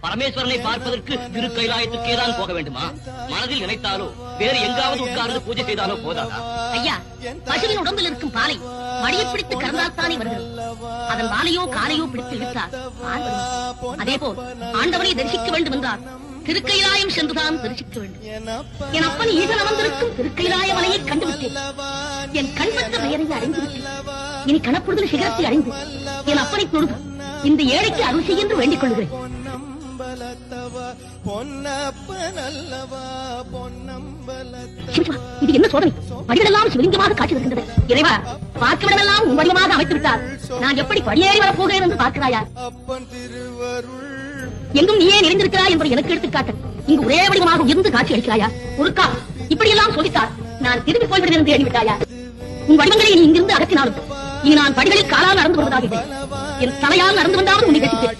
பரமேஸ்வரனை பார்ப்பதற்கு திருக்கைலாயத்துக்கே தான் போக வேண்டுமா? மனதில் நினைத்தாலோ வேறு எங்காவது உட்கார்ந்து பூஜை செய்தாலோ போதாதா? ஐயா, பசுவின் உடம்பில் இருக்கும் பாலை மடியை பிடித்து கறந்தால்தானே வருகிறது. அதன் வாலையோ காலையோ பிடித்து இழுத்தால் பால் வரும். அதே போல் ஆண்டவனை தரிசிக்க வேண்டும் என்றால் திருக்கைலாயம் சென்றுதான் தரிசிக்க வேண்டும். என் அப்பன் ஈசன் அமர்ந்திருக்கும் திருக்கைலாய மலையை கண்டுவிட்டேன். என் கண்பற்ற பெயரை அறிந்து விட்டேன். இனி கணப்படுதல் சிகரத்தை அறிந்து என் அப்பனை தொழுது இந்த ஏழைக்கு அருள் செய்ய என்று வேண்டிக் கொள்கிறேன். இது என்ன சோதனை? படிகளெல்லாம் சிவலிங்கமாக காட்சி வருகின்றது. இறைவா, பார்க்கவிடமெல்லாம் உன் வடிவமாக அமைத்து விட்டார். நான் எப்படி படியேறி வரப் போகிறேன் என்று பார்க்கிறாயா? எங்கும் நீயே நிறைந்திருக்கிறாய் என்பதை எனக்கு எடுத்துக்காட்டு. இங்கு ஒரே வடிவமாக உயர்ந்து காட்சி அளிக்கிறாயா? ஒருக்கா இப்படியெல்லாம் சொல்லித்தார். நான் திரும்பி போய்விடுவேன் என்று எண்ணிவிட்டாயா? உன் வடிவங்களை நீ இங்கிருந்து அகற்றினாலும் இனி நான் படிகளில் காலால் நடந்து வருவதாக என் தலையால் நடந்து வந்தாலும் உன்னை ரசித்தேன்.